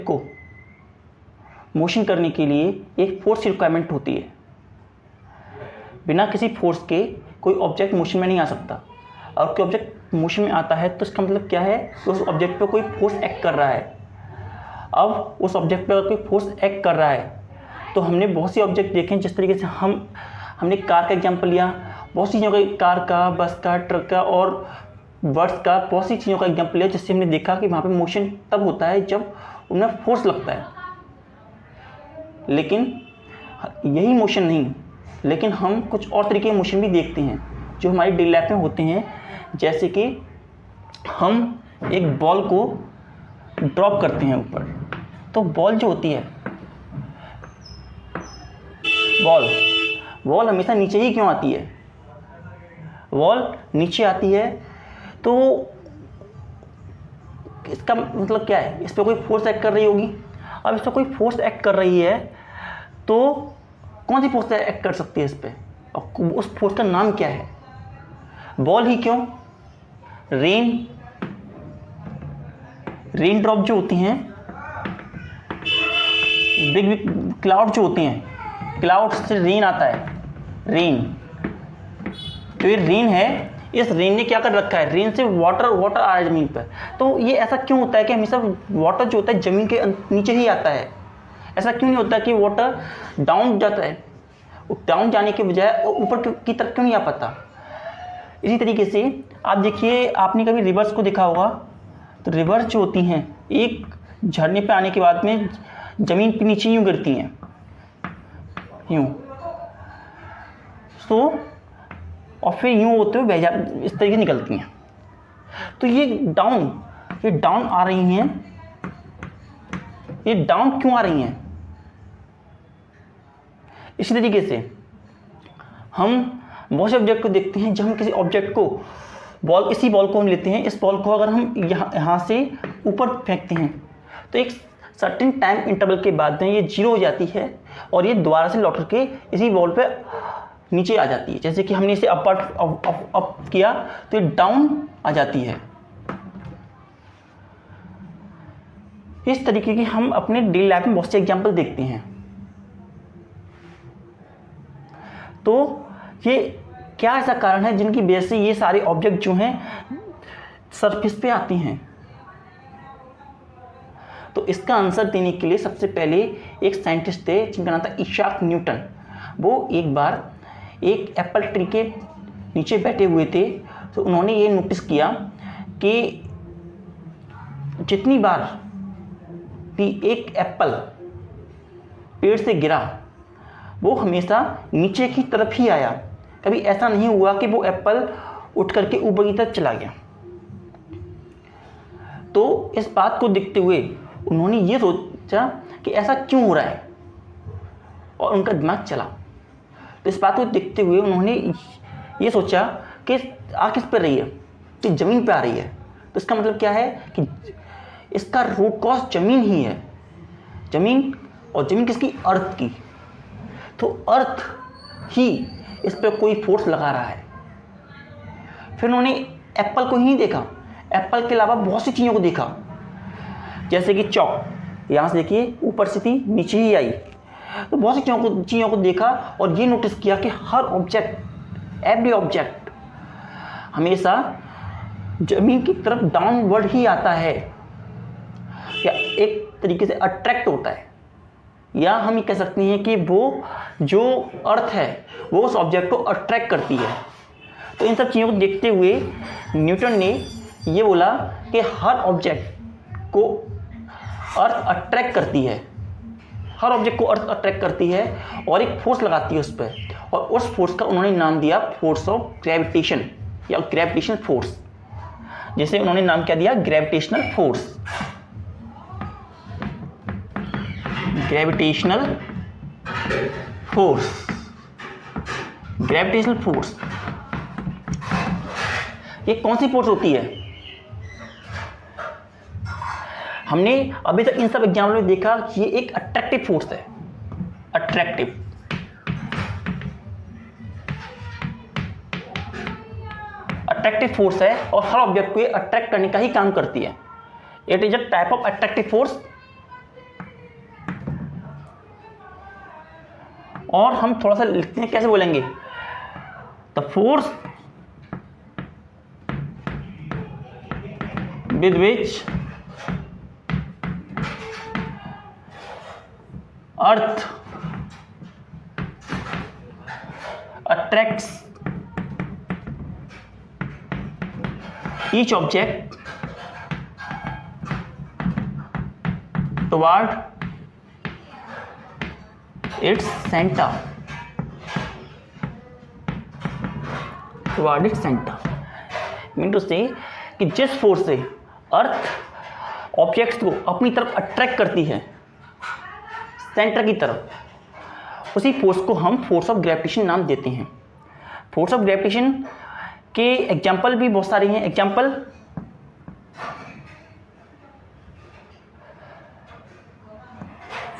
को मोशन करने के लिए एक फोर्स की रिक्वायरमेंट होती है। बिना किसी फोर्स के कोई ऑब्जेक्ट मोशन में नहीं आ सकता, और कोई ऑब्जेक्ट मोशन में आता है तो इसका मतलब क्या है कि उस ऑब्जेक्ट पर कोई फोर्स एक्ट कर रहा है। अब उस ऑब्जेक्ट पर अगर कोई फोर्स एक्ट कर रहा है तो हमने बहुत सी ऑब्जेक्ट देखे हैं, जिस तरीके से हमने कार का एग्जाम्पल लिया, बहुत सी चीज़ों का, कार का, बस का, ट्रक का और बर्ड्स का, बहुत सी चीज़ों का एग्जाम्पल लिया, जिससे हमने देखा कि वहाँ पे मोशन तब होता है जब उनमें फोर्स लगता है। लेकिन यही मोशन नहीं, लेकिन हम कुछ और तरीके के मोशन भी देखते हैं जो हमारी डेली लाइफ में होते हैं। जैसे कि हम एक बॉल को ड्रॉप करते हैं ऊपर, तो बॉल जो होती है, बॉल हमेशा नीचे ही क्यों आती है? बॉल नीचे आती है तो इसका मतलब क्या है? इस पर कोई फोर्स एक्ट कर रही होगी। अब इस पर कोई फोर्स एक्ट कर रही है तो कौन सी फोर्स एक्ट कर सकती है इस पर, और उस फोर्स का नाम क्या है? बॉल ही क्यों, रेन ड्रॉप जो होती हैं, बिग क्लाउड जो होते हैं, क्लाउड से रेन आता है, रेन। तो ये रेन है, इस रेन ने क्या कर रखा है? रेन से वाटर आ रहा है ज़मीन पर। तो ये ऐसा क्यों होता है कि हमेशा वाटर जो होता है ज़मीन के नीचे ही आता है? ऐसा क्यों नहीं होता कि वाटर डाउन जाता है, डाउन जाने के बजाय ऊपर की तरफ क्यों नहीं आ पाता? इसी तरीके से आप देखिए, आपने कभी रिवर्स को देखा होगा, तो रिवर्स जो होती हैं एक झरने पे आने के बाद में ज़मीन के नीचे यूँ गिरती हैं, यूँ, तो और फिर यूँ होते हुए इस तरीके निकलती हैं। तो ये डाउन आ रही हैं, ये डाउन क्यों आ रही हैं? इसी तरीके से हम बहुत से ऑब्जेक्ट को देखते हैं। जब हम किसी ऑब्जेक्ट को इसी बॉल को हम लेते हैं, इस बॉल को अगर हम यहाँ से ऊपर फेंकते हैं तो एक सर्टेन टाइम इंटरवल के बाद में ये जीरो हो जाती है और ये दोबारा से लौट के इसी बॉल पे नीचे आ जाती है। जैसे कि हमने इसे अप किया तो ये डाउन आ जाती है। इस तरीके की हम अपने डेली लाइफ में बहुत से एग्जाम्पल देखते हैं। तो ये क्या ऐसा कारण है जिनकी वजह से ये सारे ऑब्जेक्ट जो हैं सरफेस पे आते हैं? तो इसका आंसर देने के लिए सबसे पहले एक साइंटिस्ट थे जिनका नाम था इसाक न्यूटन। वो एक बार एक एप्पल ट्री के नीचे बैठे हुए थे, तो उन्होंने ये नोटिस किया कि जितनी बार भी एक एप्पल पेड़ से गिरा वो हमेशा नीचे की तरफ ही आया। कभी ऐसा नहीं हुआ कि वो एप्पल उठ करके ऊपर की तरफ चला गया। तो इस बात को देखते हुए उन्होंने ये सोचा कि ऐसा क्यों हो रहा है, और उनका दिमाग चला। तो इस बात को देखते हुए उन्होंने ये सोचा कि आ किस पर रही है, तो ज़मीन पे आ रही है। तो इसका मतलब क्या है कि इसका रूट कॉज ज़मीन ही है, ज़मीन। और ज़मीन किसकी? अर्थ की। तो अर्थ ही इस पर कोई फोर्स लगा रहा है। फिर उन्होंने एप्पल को ही नहीं देखा, एप्पल के अलावा बहुत सी चीज़ों को देखा। जैसे कि चॉक यहाँ से देखिए ऊपर से थी नीचे ही आई। तो बहुत सी चीज़ों को देखा और ये नोटिस किया कि हर ऑब्जेक्ट, एवरी ऑब्जेक्ट हमेशा ज़मीन की तरफ डाउनवर्ड ही आता है, या एक तरीके से अट्रैक्ट होता है। या हम ये कह सकते हैं कि वो जो अर्थ है वो उस ऑब्जेक्ट को अट्रैक्ट करती है। तो इन सब चीज़ों को देखते हुए न्यूटन ने ये बोला कि हर ऑब्जेक्ट को अर्थ अट्रैक्ट करती है, हर ऑब्जेक्ट को अर्थ अट्रैक्ट करती है और एक फोर्स लगाती है उस पर, और उस फोर्स का उन्होंने नाम दिया फोर्स ऑफ ग्रेविटेशन या ग्रेविटेशनल फोर्स, जिसे उन्होंने नाम क्या दिया? Gravitational force. Gravitational force, gravitational force ये कौन सी फोर्स होती है? हमने अभी तक इन सब एग्जाम्पल में देखा कि ये एक अट्रैक्टिव फोर्स है, अट्रैक्टिव। अट्रैक्टिव फोर्स है और हर ऑब्जेक्ट को ये अट्रैक्ट करने का ही काम करती है। It is a type of attractive force और हम थोड़ा सा लिखते हैं, कैसे बोलेंगे, the force with which earth attracts each object toward its center, mean to से कि जिस फोर्स से अर्थ ऑब्जेक्ट्स को अपनी तरफ अट्रैक्ट करती है सेंटर की तरफ, उसी फोर्स को हम फोर्स ऑफ ग्रेविटेशन नाम देते हैं। फोर्स ऑफ ग्रेविटेशन के एग्जाम्पल भी बहुत सारे हैं। Example,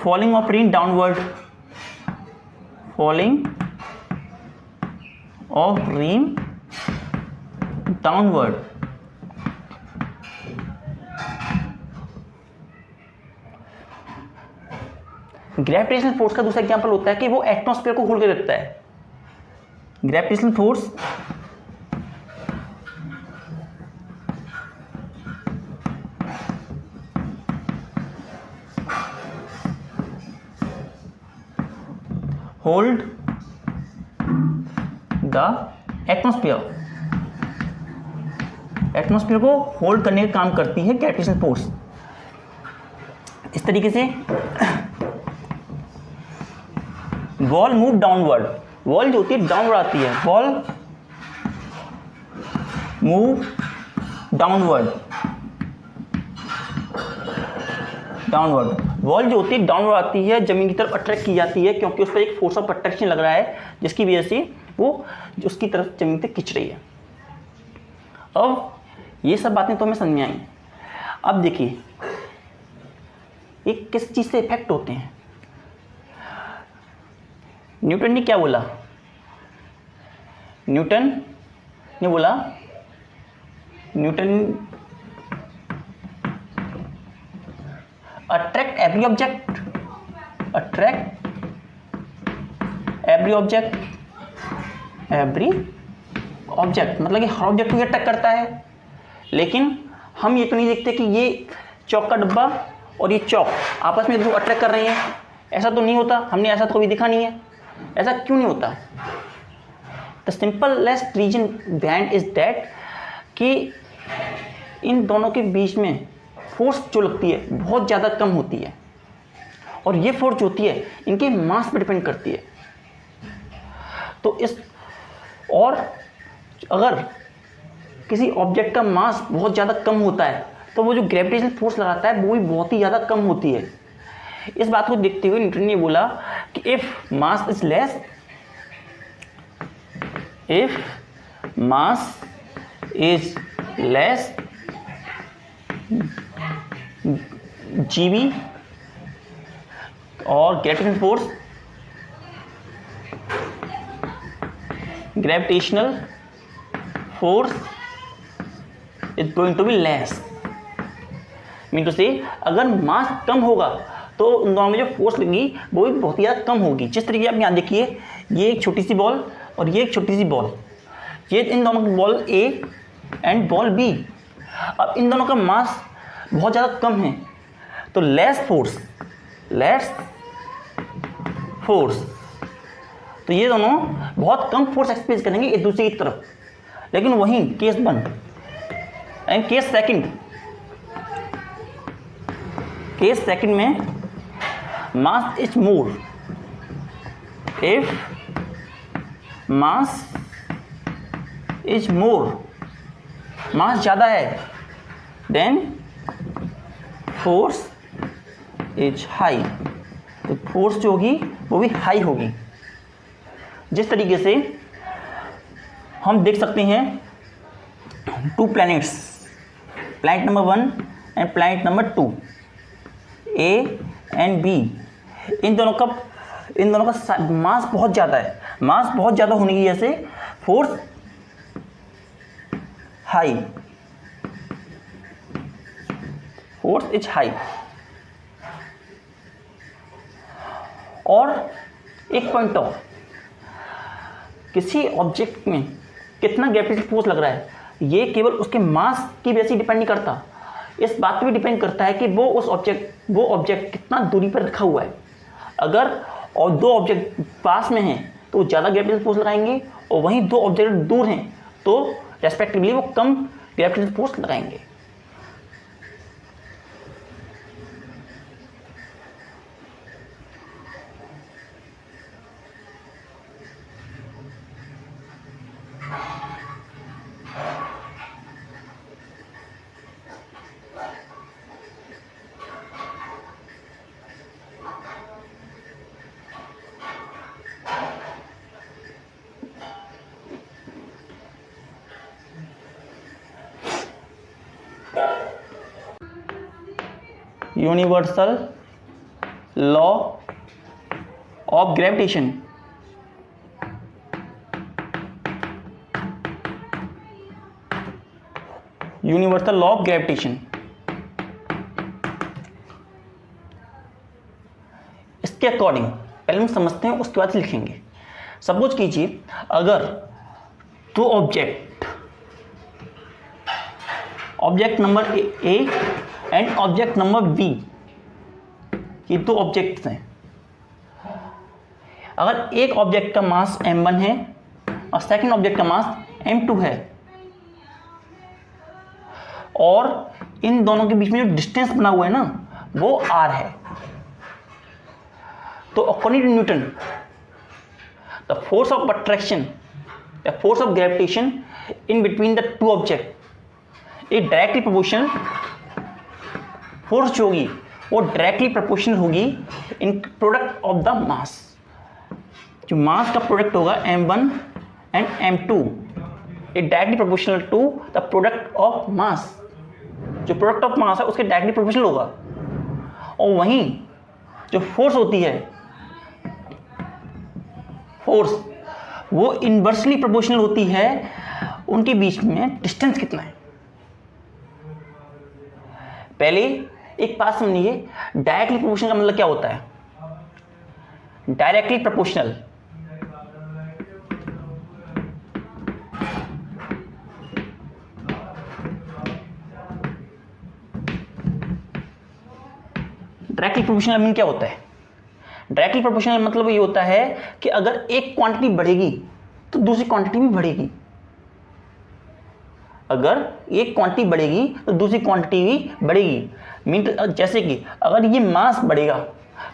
falling of rain downward, falling of rain downward, gravitational force का दूसरा एग्जांपल होता है कि वो एटमॉस्फेयर को होल्ड कर रखता है। Gravitational force hold the atmosphere को होल्ड करने का काम करती है ग्रेविटेशनल फोर्स। इस तरीके से बॉल मूव डाउनवर्ड, बॉल जो होती है डाउनवर्ड आती है, बॉल मूव डाउनवर्ड, बॉल जो होती है डाउनवर्ड आती है, जमीन की तरफ अट्रैक्ट की जाती है क्योंकि उस पर एक फोर्स ऑफ अट्रैक्शन लग रहा है जिसकी वजह से वो उसकी तरफ जमीन पे खिंच रही है। अब ये सब बातें तो हमें समझ में आई। अब देखिए ये किस चीज़ से इफेक्ट होते हैं। न्यूटन ने क्या बोला? न्यूटन ने बोला, न्यूटन अट्रैक्ट एवरी ऑब्जेक्ट, मतलब कि हर ऑब्जेक्ट को ये अट्रैक्ट करता है। लेकिन हम ये तो नहीं देखते कि ये चौक का डब्बा और ये चौक आपस में जो अट्रैक्ट कर रहे हैं, ऐसा तो नहीं होता, हमने ऐसा तो कभी दिखा नहीं है। ऐसा क्यों नहीं होता? The simplest reason behind is that कि इन दोनों के बीच में फोर्स जो लगती है बहुत ज़्यादा कम होती है, और ये फोर्स जो होती है इनके मास पर डिपेंड करती है। तो और अगर किसी ऑब्जेक्ट का मास बहुत ज़्यादा कम होता है तो वो जो ग्रेविटेशनल फोर्स लगाता है वो भी बहुत ही ज़्यादा कम होती है। इस बात को देखते हुए न्यूटन ने बोला कि if mass is less GV और gravitational force is going to be less. Mean to से अगर मास कम होगा तो उन दोनों में जो फोर्स लगेगी वो भी बहुत ही ज़्यादा कम होगी। जिस तरीके आप यहाँ देखिए, ये एक छोटी सी बॉल और ये एक छोटी सी बॉल, ये इन दोनों की ball A and ball B. अब इन दोनों का मास बहुत ज़्यादा कम है तो लेस फोर्स, तो ये दोनों बहुत कम फोर्स एक्सपीरियंस करेंगे एक दूसरे की तरफ। लेकिन वहीं केस 1 एंड केस सेकंड में mass is more, if mass is more, mass ज़्यादा है, देन फोर्स इज हाई, तो फोर्स जो होगी वो भी हाई होगी। जिस तरीके से हम देख सकते हैं 2 planets, planet number 1 and planet number 2, A and B, इन दोनों का मास बहुत ज़्यादा है। मास बहुत ज़्यादा होने की वजह से फोर्स इज हाई। और एक पॉइंट और, किसी ऑब्जेक्ट में कितना ग्रेविटेशनल फोर्स लग रहा है ये केवल उसके मास की वजह से डिपेंड नहीं करता, इस बात पे भी डिपेंड करता है कि वो ऑब्जेक्ट कितना दूरी पर रखा हुआ है। अगर और दो ऑब्जेक्ट पास में हैं तो ज़्यादा ग्रेविटेशनल फोर्स लगाएंगे, और वहीं दो ऑब्जेक्ट दूर हैं तो रेस्पेक्टिवली वो कम ग्रेविटेशनल फोर्स लगाएंगे। Universal law of gravitation. Universal law of gravitation, इसके अकॉर्डिंग पहले हम समझते हैं, उसके बाद लिखेंगे। सपोज कीजिए अगर दो object number A and object number B, ये दो ऑब्जेक्ट्स हैं। अगर एक ऑब्जेक्ट का मास m1 है और सेकंड ऑब्जेक्ट का मास m2 है, और इन दोनों के बीच में जो डिस्टेंस बना हुआ है ना वो r है, तो according to Newton the force of attraction या force of gravitation in between the two object एक डायरेक्टली प्रोपोर्शनल फोर्स जो होगी वो डायरेक्टली प्रोपोर्शनल होगी in product of the mass. जो मास का प्रोडक्ट होगा m1 and m2 it directly proportional to the product of mass. जो product of मास है उसके डायरेक्टली प्रोपोर्शनल होगा, और वहीं जो फोर्स होती है फोर्स वो इनवर्सली प्रोपोर्शनल होती है उनके बीच में डिस्टेंस कितना है। पहले एक बात समझिए, डायरेक्टली प्रोपोर्शनल का मतलब क्या होता है। डायरेक्टली प्रोपोर्शनल मीन क्या होता है। डायरेक्टली प्रोपोर्शनल मतलब ये होता है कि अगर एक क्वांटिटी बढ़ेगी तो दूसरी क्वांटिटी भी बढ़ेगी। अगर एक क्वांटिटी बढ़ेगी तो दूसरी क्वांटिटी भी बढ़ेगी। मीन जैसे कि अगर ये मास बढ़ेगा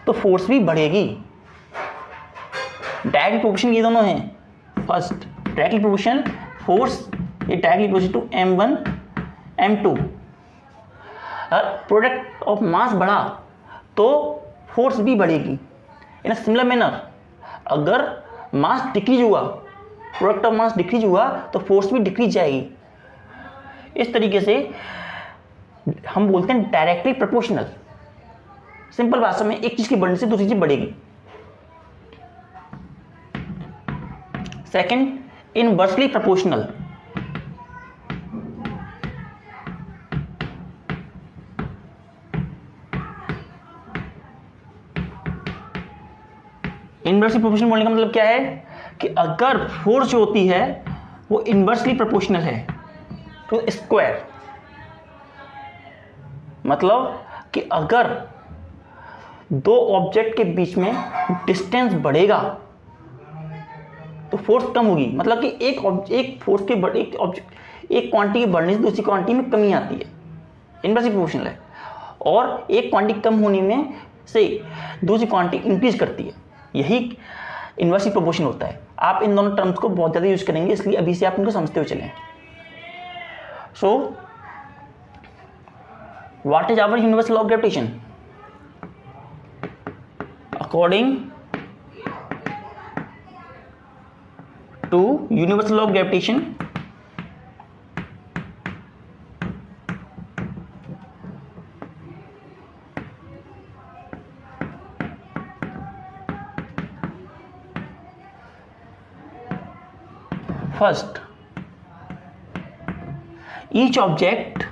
तो फोर्स भी बढ़ेगी। डायरेक्टली प्रोपोर्शनल ये दोनों हैं। फर्स्ट डायरेक्टली प्रोपोर्शनल फोर्स ये directly proportional to m1 m2। अगर प्रोडक्ट ऑफ मास बढ़ा तो फोर्स भी बढ़ेगी। इन अ सिमिलर मैनर अगर मास डिक्रीज हुआ, प्रोडक्ट ऑफ मास डिक्रीज हुआ तो फोर्स भी डिक्रीज जाएगी। इस तरीके से हम बोलते हैं डायरेक्टली प्रोपोर्शनल। सिंपल भाषा में एक चीज की बढ़ने से दूसरी चीज बढ़ेगी। Second inversely proportional. Inversely proportional बोलने का मतलब क्या है कि अगर फोर्स जो होती है वो इनवर्सली प्रोपोर्शनल है टू स्क्वायर, मतलब कि अगर दो ऑब्जेक्ट के बीच में डिस्टेंस बढ़ेगा तो फोर्स कम होगी। मतलब कि एक फोर्स के एक क्वांटिटी के बढ़ने से दूसरी क्वांटिटी में कमी आती है, इनवर्सली प्रोपोर्शनल है। और एक क्वांटिटी कम होने में से दूसरी क्वांटिटी इंक्रीज करती है, यही इनवर्सली प्रोपोर्शनल होता है। आप इन दोनों टर्म्स को बहुत ज़्यादा यूज करेंगे, इसलिए अभी से आप इनको समझते हुए चलें। So what is our universal law of gravitation? According to universal law of gravitation, first each object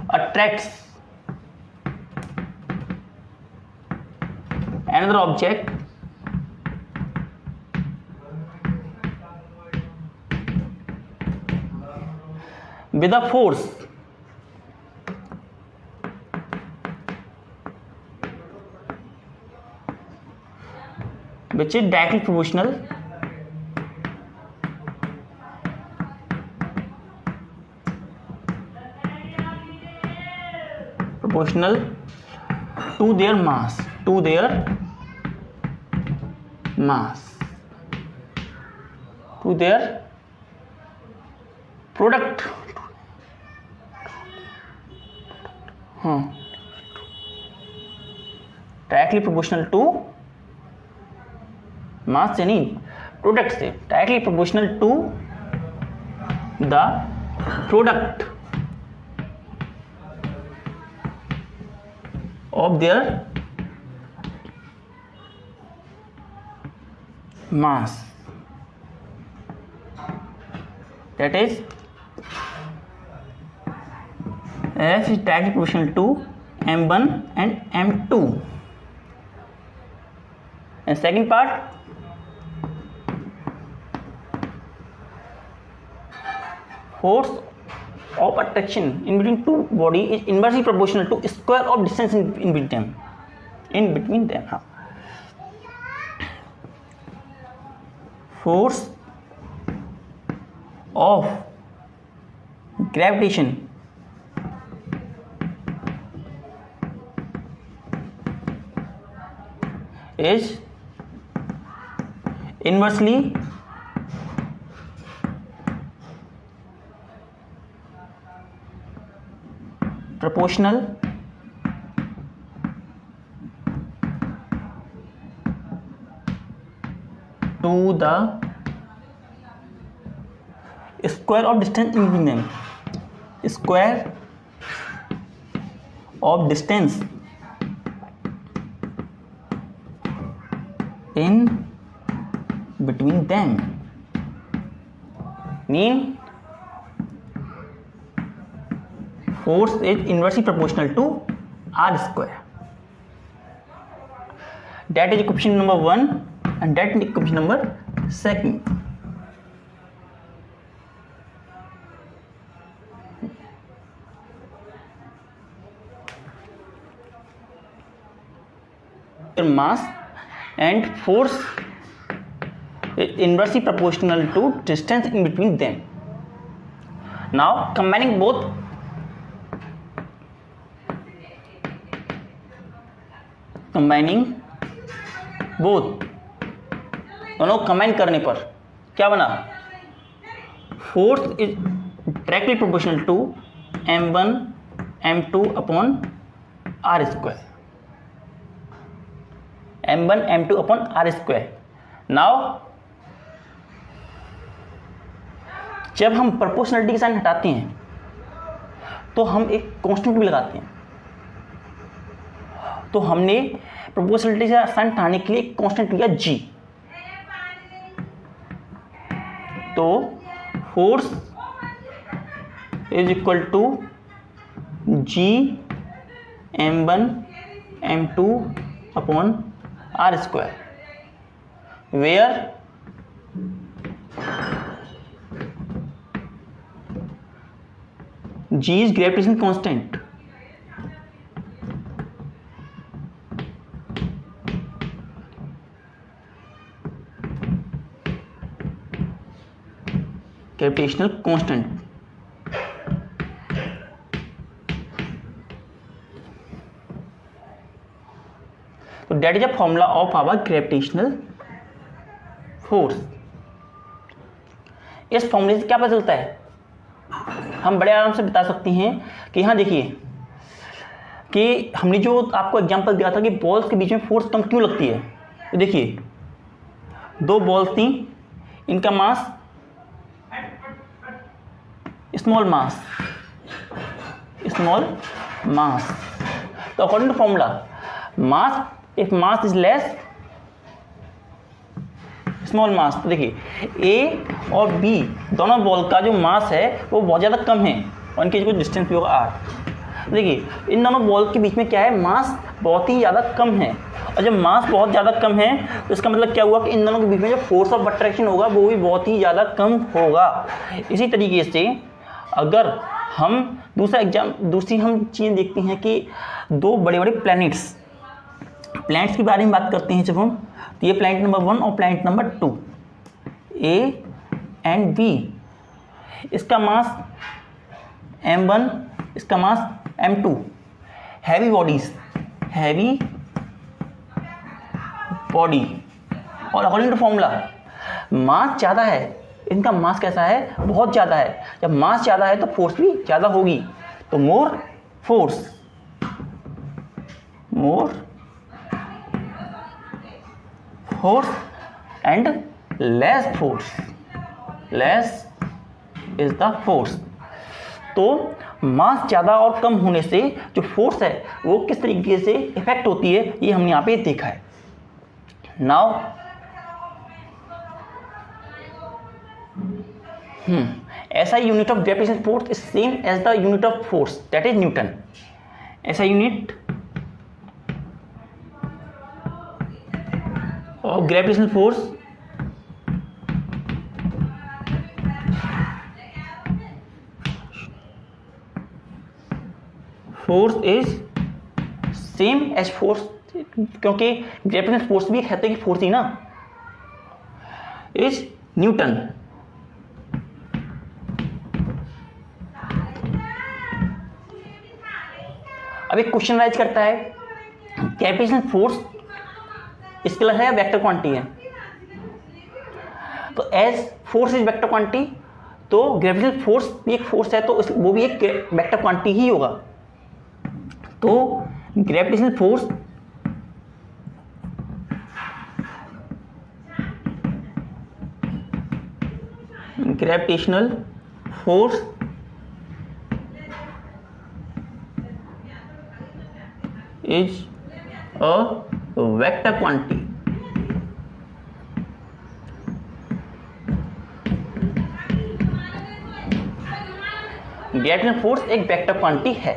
attracts another object with a force which is directly proportional to their mass, to their product, directly proportional to mass यानी product से directly proportional to the product of their mass, that is F is directly proportional to m1 and m2. And second part, force of attraction in between two body is inversely proportional to square of distance in between them. Force of gravitation is inversely proportional to the square of distance in between them. Square of distance in between them mean force is inversely proportional to r square. That is equation number 1 and that is equation number 2. Mass and force is inversely proportional to distance in between them. Now combining both, दोनों combine करने पर क्या बना? Force is directly proportional to m1 m2 upon r square, m1 m2 upon r square. Now जब हम proportionality के sign हटाते हैं तो हम एक कांस्टेंट भी लगाते हैं. तो हमने प्रोपोर्शनलिटी से साइन हटाने के लिए कांस्टेंट लिया g. तो force is equal to g m1 m2 upon r square, where g is gravitation constant. Gravitational constant. So that is a formula of our gravitational force. इस फॉर्मूले से क्या पता चलता है? हम बड़े आराम से बता सकते हैं कि यहाँ देखिए कि हमने जो आपको एग्जांपल दिया था कि बॉल्स के बीच में फोर्स कम क्यों लगती है. तो देखिए दो बॉल्स थी, इनका मास स्मॉल मास. तो according to formula mass, if mass is less small mass. तो देखिए ए और बी दोनों बॉल का जो मास है वो बहुत ज़्यादा कम है और इनके जो डिस्टेंस भी होगा r. देखिए इन दोनों बॉल के बीच में क्या है, मास बहुत ही ज़्यादा कम है और जब मास बहुत ज़्यादा कम है तो इसका मतलब क्या हुआ कि इन दोनों के बीच में जो फोर्स ऑफ अट्रैक्शन होगा वो भी बहुत ही ज़्यादा कम होगा। इसी तरीके से अगर हम दूसरी हम चीज़ देखते हैं कि दो बड़े बड़े प्लैनेट्स के बारे में बात करते हैं जब हम, तो ये प्लैनेट नंबर 1 और planet number 2 A and B, इसका मास m1, इसका मास m2, हैवी बॉडी, और अकॉर्डिंग टू फॉर्मूला मास ज़्यादा है, इनका मास कैसा है, बहुत ज़्यादा है। जब मास ज़्यादा है तो फोर्स भी ज़्यादा होगी, तो more force and less is the force. तो मास ज़्यादा और कम होने से जो फोर्स है वो किस तरीके से इफेक्ट होती है, ये हमने यहाँ पे देखा है। Now SI unit of gravitational force is same as the unit of force, that is newton. SI unit of gravitational force is same as force, क्योंकि ग्रेविटेशनल फोर्स भी कहते हैं कि फोर्स ही ना, इज न्यूटन। अब एक क्वेश्चन राइज करता है, ग्रेविटेशनल फोर्स स्केलर है या वेक्टर क्वांटिटी है? तो as force is vector quantity, तो ग्रेविटेशनल फोर्स भी एक फोर्स है, तो वो भी एक वेक्टर क्वांटिटी ही होगा। तो gravitational force is a vector quantity. Gravitational force एक वेक्टर क्वांटिटी है।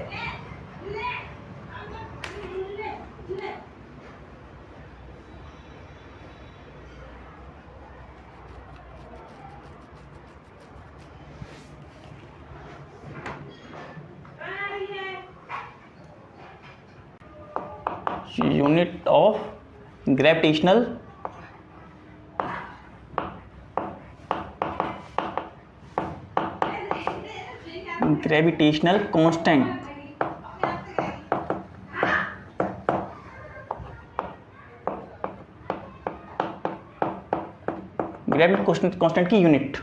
Unit of gravitational constant, gravity constant की यूनिट।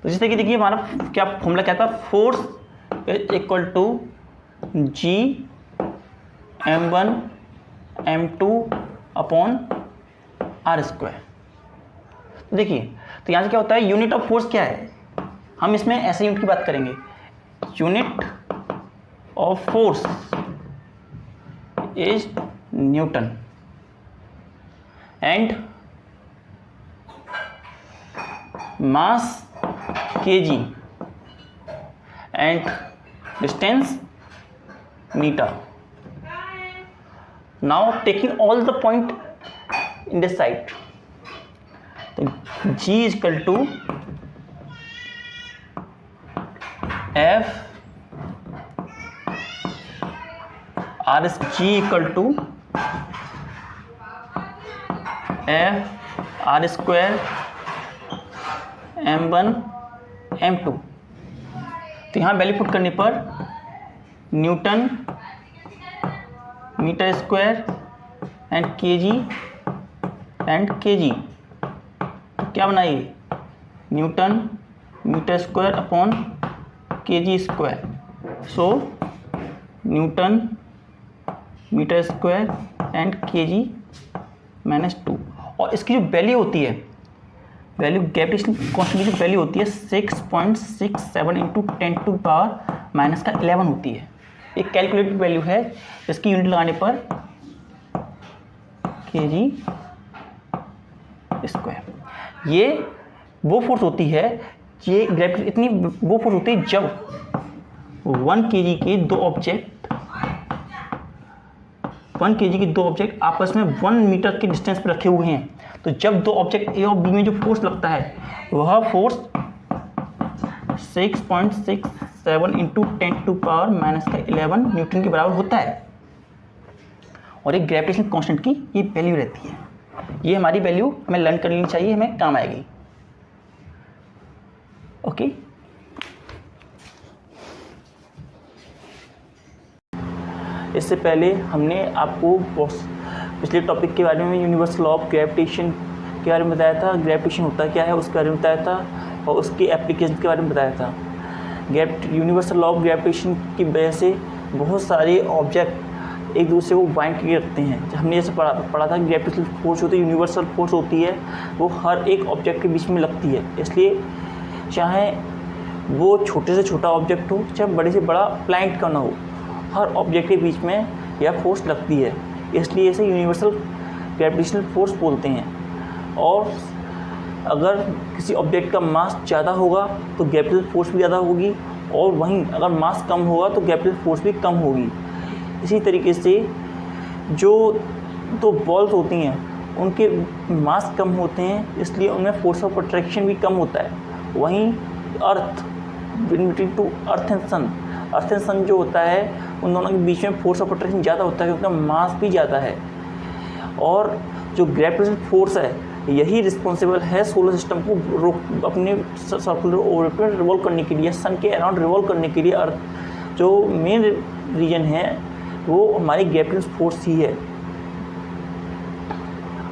तो जैसे कि देखिए हमारा क्या फॉर्मूला क्या था, force is equal to G m1 m2 upon r square. देखिए तो यहाँ से क्या होता है, यूनिट ऑफ फोर्स क्या है, हम इसमें ऐसे यूनिट की बात करेंगे। Unit of force is newton and mass kg and distance metre. Now taking all the point in this side, तो G is equal to F R is G equal to F R square m1 m2। तो यहाँ value put करने पर newton metre square and KG क्या बनाइए, newton metre square upon KG square. So newton metre square and KG -2। और इसकी जो value होती है, वैल्यू ग्रेविटेशनल कांस्टेंट की जो वैल्यू होती है 6.67 इंटू 10⁻11 होती है। एक कैलकुलेटेड वैल्यू है, इसकी यूनिट लगाने पर kg स्क्वायर। ये वो फोर्स होती है, ये ग्रेविटी इतनी वो फोर्स होती है जब 1 kg के दो ऑब्जेक्ट 1 kg के दो ऑब्जेक्ट आपस में 1 मीटर के डिस्टेंस पर रखे हुए हैं, तो जब दो ऑब्जेक्ट ए और बी में जो फोर्स लगता है वह फोर्स 6.67 इंटू 10⁻⁻11 न्यूटन के बराबर होता है। और एक ग्रेविटेशनल कांस्टेंट की ये वैल्यू रहती है। ये हमारी वैल्यू हमें लर्न कर लेनी चाहिए, हमें काम आएगी। ओके, इससे पहले हमने आपको पिछले टॉपिक के बारे में यूनिवर्सल लॉ ऑफ ग्रेविटेशन के बारे में बताया था, ग्रेविटेशन होता क्या है उसके बारे में बताया था, और उसके एप्लीकेशन के बारे में बताया था। यूनिवर्सल लॉ ऑफ ग्रेविटेशन की वजह से बहुत सारे ऑब्जेक्ट एक दूसरे को बाइंड किए रखते हैं। हमने जैसे पढ़ा था ग्रेविटेशनल फोर्स होती है, यूनिवर्सल फोर्स होती है, वो हर एक ऑब्जेक्ट के बीच में लगती है। इसलिए चाहे वो छोटे से छोटा ऑब्जेक्ट हो, चाहे बड़े से बड़ा प्लैनेट का ना हो, हर ऑब्जेक्ट के बीच में यह फोर्स लगती है। इसलिए इसे यूनिवर्सल ग्रेविटेशनल फोर्स बोलते हैं। और अगर किसी ऑब्जेक्ट का मास ज़्यादा होगा तो ग्रेविटेशनल फोर्स भी ज़्यादा होगी, और वहीं अगर मास कम होगा तो ग्रेविटेशनल फोर्स भी कम होगी। इसी तरीके से जो दो बॉल्स होती हैं उनके मास कम होते हैं, इसलिए उनमें फोर्स ऑफ अट्रैक्शन भी कम होता है। वहीं अर्थ बिटवीन टू अर्थ एंड सन जो होता है, उन दोनों के बीच में फोर्स ऑफ अट्रैक्शन ज़्यादा होता है क्योंकि मास भी ज़्यादा है। और जो ग्रेविटेशनल फोर्स है यही रिस्पॉन्सिबल है सोलर सिस्टम को अपने सर्कुलर ऑर्बिट पर रिवॉल्व करने के लिए, सन के अराउंड रिवॉल्व करने के लिए। अर्थ जो मेन रीजन है वो हमारी ग्रेविटेशनल फोर्स ही है।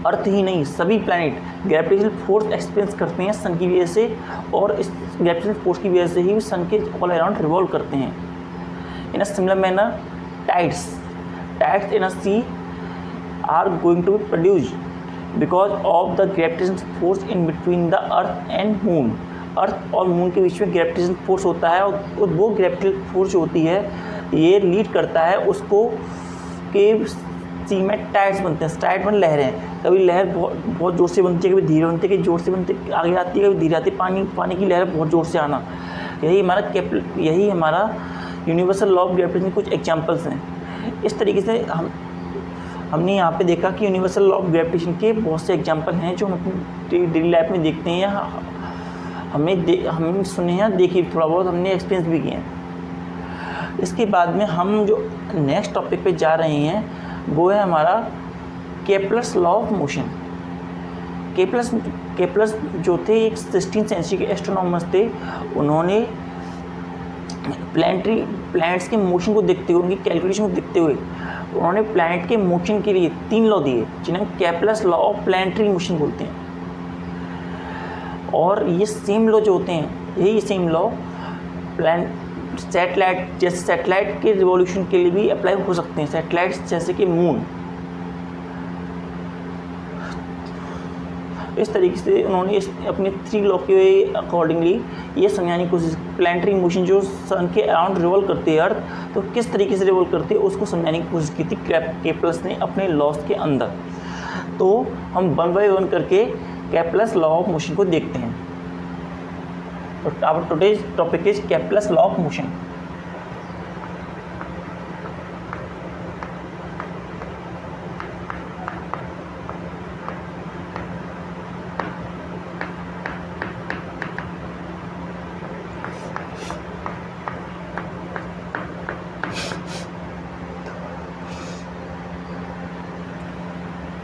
अर्थ ही नहीं, सभी प्लैनेट ग्रेविटेशनल फोर्स एक्सपीरियंस करते हैं सन की वजह से, और इस ग्रेविटेशनल फोर्स की वजह से ही सन के ऑल अराउंड रिवॉल्व करते हैं। In a similar manner tides in a sea are going to be produced because of the gravitational force in between the earth and moon. Earth और मून के बीच में gravitational force होता है, और वो gravitational force जो होती है ये लीड करता है उसको कि सी में टाइड्स बनते हैं। टाइड में लहरें, कभी लहर बहुत ज़ोर से बनती है, कभी धीरे बनती है, कभी ज़ोर से बनती है आगे आती है, कभी धीरे आती है। पानी की लहर बहुत ज़ोर से आना, यही हमारा यूनिवर्सल लॉ ऑफ ग्रेविटेशन के कुछ एग्जांपल्स हैं। इस तरीके से हमने यहाँ पे देखा कि यूनिवर्सल लॉ ऑफ ग्रेविटेशन के बहुत से एग्जांपल हैं जो हम अपनी डेली लाइफ में देखते हैं, या हमने सुने हैं, देखिए थोड़ा बहुत हमने एक्सपीरियंस भी किए हैं। इसके बाद में हम जो नेक्स्ट टॉपिक पे जा रहे हैं वो है हमारा Kepler's law of motion. Kepler's जो थे एक 16th सेंचुरी के एस्ट्रोनॉमर्स थे। उन्होंने प्लैनेट्स के मोशन को देखते हुए, उनकी कैलकुलेशन को देखते हुए उन्होंने प्लैनेट के मोशन के लिए 3 लॉ दिए जिन्हें Kepler's law of planetary motion बोलते हैं। और ये सेम लॉ जो होते हैं, यही सेम लॉ सैटेलाइट के रिवॉल्यूशन के लिए भी अप्लाई हो सकते हैं। सैटेलाइट्स जैसे कि मून, इस तरीके से उन्होंने अपने 3 लॉ के अकॉर्डिंगली ये समझाने की कोशिश, प्लैनेटरी मोशन जो सन के अराउंड रिवॉल्व करती है अर्थ, तो किस तरीके से रिवॉल्व करती है उसको समझाने की कोशिश की थी केपलर्स ने अपने लॉस के अंदर। तो हम 1 बाय 1 करके केपलर्स लॉ ऑफ मोशन को देखते हैं। Our today's topic is Kepler's law of motion.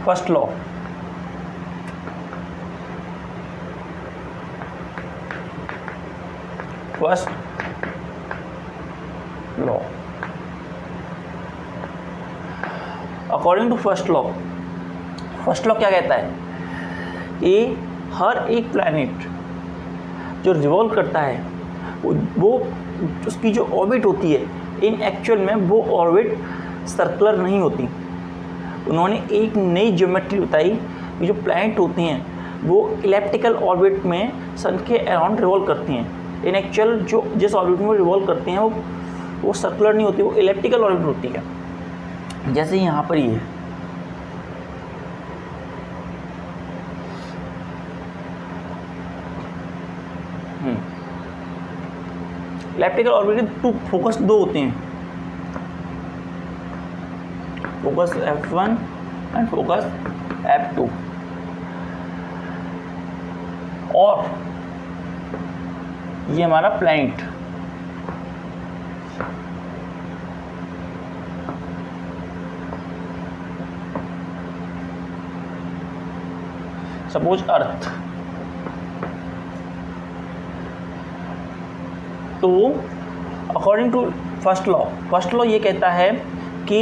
First law. First law, according to first law क्या कहता है कि हर एक प्लैनेट जो रिवॉल्व करता है वो उसकी जो ऑर्बिट होती है इन एक्चुअल में वो ऑर्बिट सर्कुलर नहीं होती। उन्होंने एक नई ज्योमेट्री बताई कि जो प्लैनेट होती हैं वो इलिप्टिकल ऑर्बिट में सन के अराउंड रिवॉल्व करती हैं। इन एक्चुअल जो जिस ऑर्बिट में रिवॉल्व करते हैं वो सर्कुलर नहीं होती, वो इलिप्टिकल ऑर्बिट होती है। जैसे यहाँ पर ये इलिप्टिकल ऑर्बिट के 2 फोकस 2 होते हैं। Focus F1 and focus F2। और ये हमारा प्लैनेट, सपोज अर्थ। तो अकॉर्डिंग टू फर्स्ट लॉ ये कहता है कि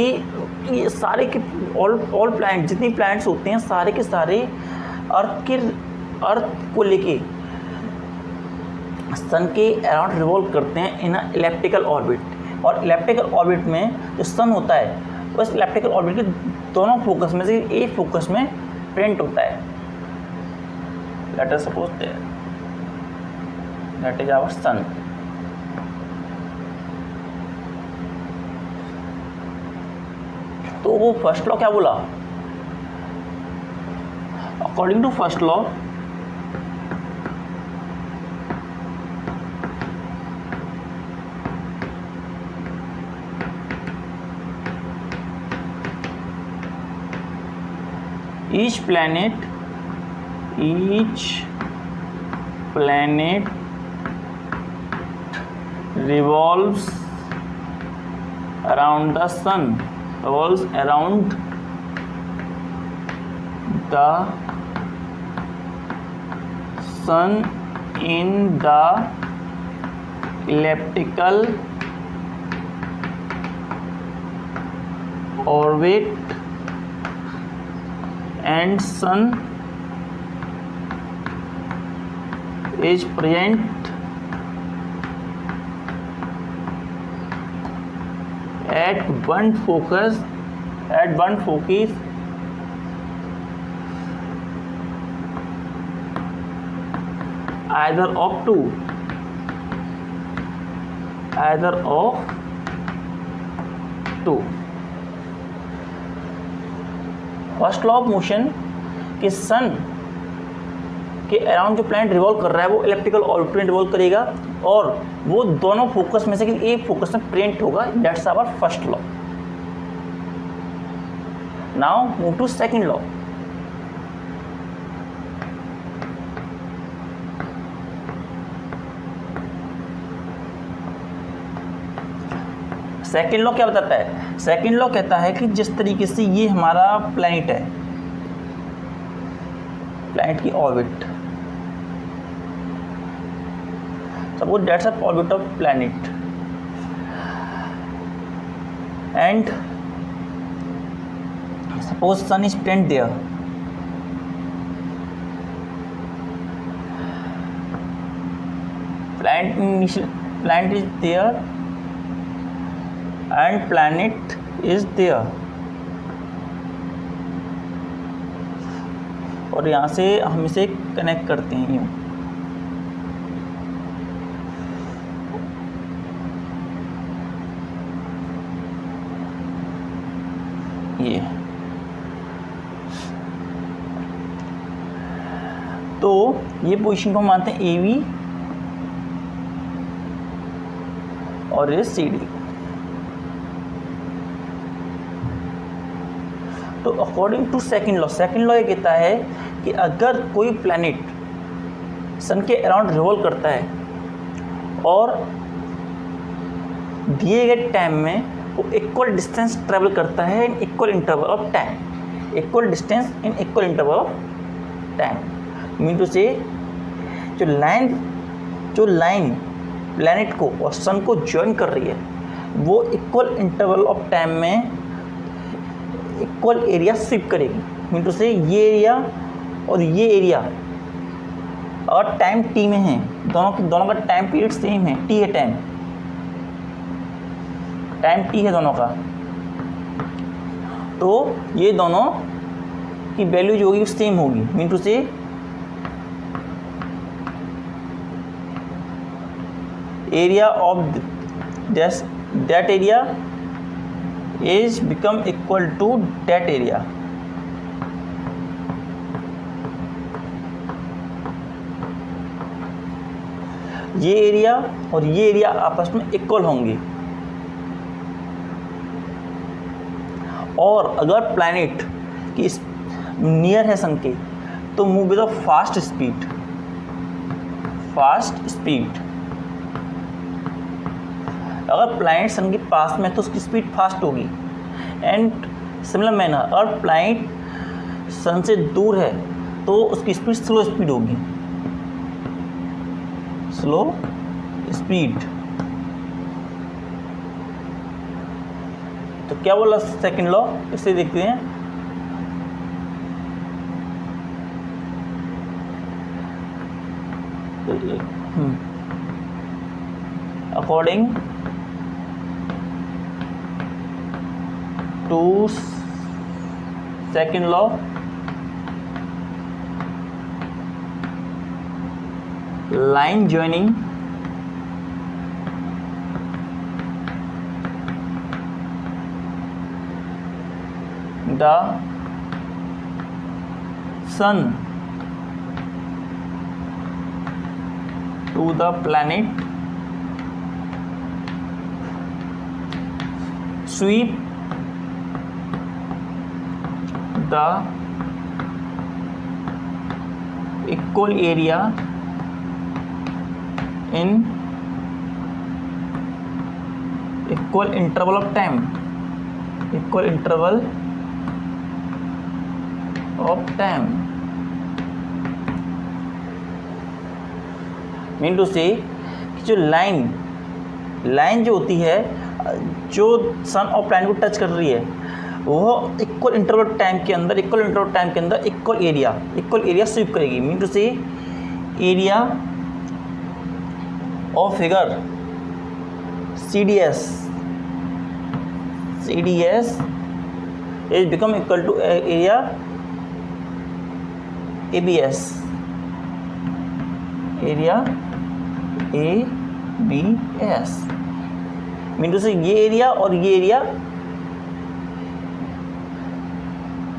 ये सारे के ऑल प्लैनेट, जितनी प्लैनेट्स होते हैं सारे के सारे अर्थ को लेके सन के अराउंड रिवॉल्व करते हैं इन इलेप्टिकल ऑर्बिट। और इलेप्टिकल ऑर्बिट में जो सन होता है बस इलेप्टिकल ऑर्बिट के दोनों फोकस में से एक फोकस में प्रेजेंट होता है। Let us suppose that is our sun. तो वो फर्स्ट लॉ क्या बोला? According to first law each planet revolves around the sun, revolves around the sun in the elliptical orbit, and sun is present at one focus either of two first law of motion कि सन के around जो planet revolve कर रहा है वो elliptical orbit में revolve करेगा और वो दोनों फोकस में से एक फोकस में प्रेजेंट होगा। That's our first law. Now move to second law. Second law क्या बताता है? सेकेंड लॉ कहता है कि जिस तरीके से ये हमारा प्लैनेट है, प्लैनेट की orbit, suppose that's a orbit of planet and suppose sun is present there, planet is there and planet is there। और यहाँ से हम इसे कनेक्ट करते हैं यूँ, ये। तो ये पोजीशन को हम मानते हैं AB और ये CD। तो अकॉर्डिंग टू सेकंड लॉ ये कहता है कि अगर कोई प्लैनेट सन के अराउंड रिवॉल्व करता है और दिए गए टाइम में वो इक्वल डिस्टेंस ट्रेवल करता है in equal interval of time, equal distance in equal interval of time. Mean to say जो लाइन प्लैनेट को और सन को ज्वाइन कर रही है वो इक्वल इंटरवल ऑफ टाइम में इक्वल एरिया स्वीप करेगी। मीन टू से ये एरिया और ये एरिया और टाइम टी में है, दोनों का टाइम पीरियड सेम है, टी है, टाइम टी है दोनों का। तो ये दोनों की वैल्यू जो होगी सेम होगी। Mean to say area of that area is become equal to that area। ये एरिया और ये एरिया आपस में इक्वल होंगे और अगर प्लैनेट की नियर है सन के तो मूव विद फास्ट स्पीड, अगर प्लैनेट सन के पास में तो उसकी स्पीड फास्ट होगी। एंड सिमिलर मैनर अगर प्लैनेट सन से दूर है तो उसकी स्पीड स्लो स्पीड होगी, स्लो स्पीड। तो क्या बोला सेकंड लॉ, इसे देखते हैं। According to second law, line joining the sun to the planet sweep the equal area in equal interval of time, mean to से कि जो लाइन जो होती है जो सन और प्लैनेट को टच कर रही है वो इक्वल इंटरवल टाइम के अंदर इक्वल एरिया स्वीप करेगी। Mean to say area of figure CDS is become equal to area ABS, mean to say ये एरिया और ये area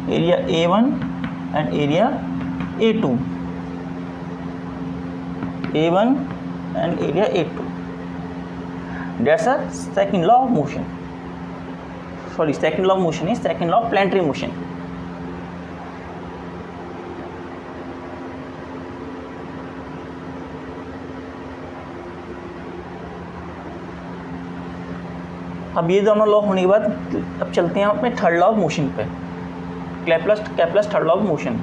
A1 and area A2, and area A2. That's a second law of motion. Second law of motion is second law of planetary motion. अब ये दोनों law होने के बाद अब चलते हैं अपने थर्ड लॉ ऑफ मोशन पे, Kepler's third law of motion.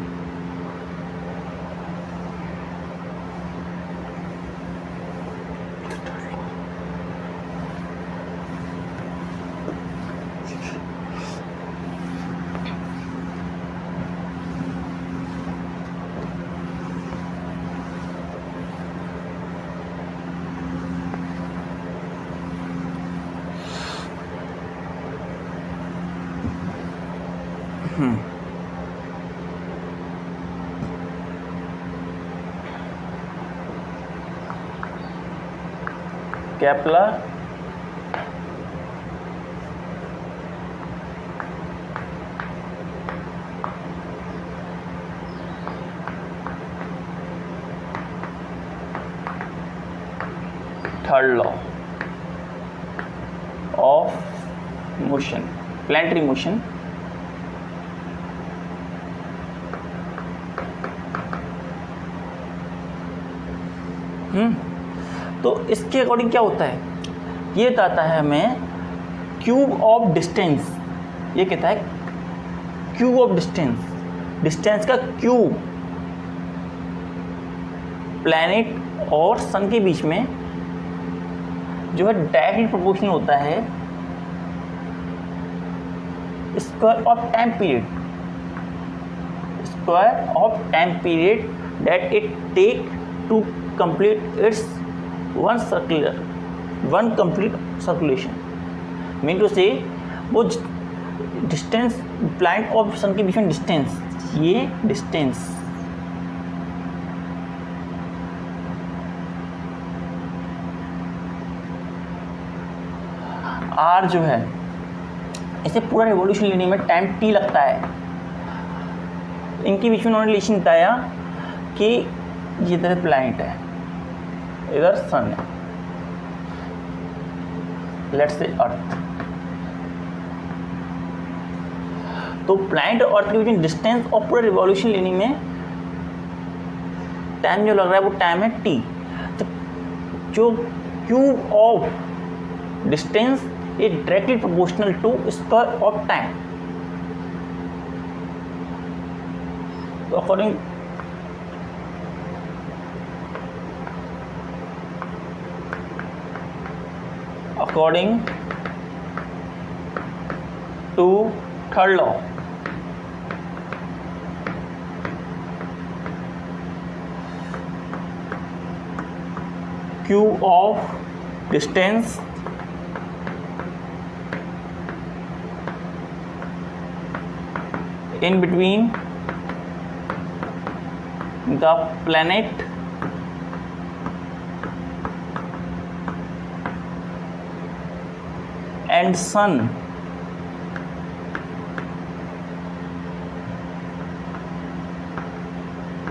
Kepler third law of motion, planetary motion, तो इसके अकॉर्डिंग क्या होता है, ये बताता है हमें क्यूब ऑफ डिस्टेंस। ये कहता है क्यूब ऑफ डिस्टेंस का क्यूब प्लैनेट और सन के बीच में जो है डायरेक्टली प्रोपोर्शनल होता है square of time period that it take to complete its one complete circulation। Mean to say वो डिस्टेंस प्लैनेट और सन के बीच में डिस्टेंस, ये डिस्टेंस आर जो है इसे पूरा रिवॉल्यूशन लेने में टाइम टी लगता है। इनके बीच में उन्होंने रिलेशन बताया कि ये इधर प्लैनेट है, इधर सन है, लेट्स से अर्थ। तो प्लैनेट और अर्थ के बीच में डिस्टेंस और पूरा रिवॉल्यूशन लेने में टाइम जो लग रहा है वो टाइम है t। तो जो cube of distance is directly proportional to square of time. तो according to third law, Q of distance in between the planet and sun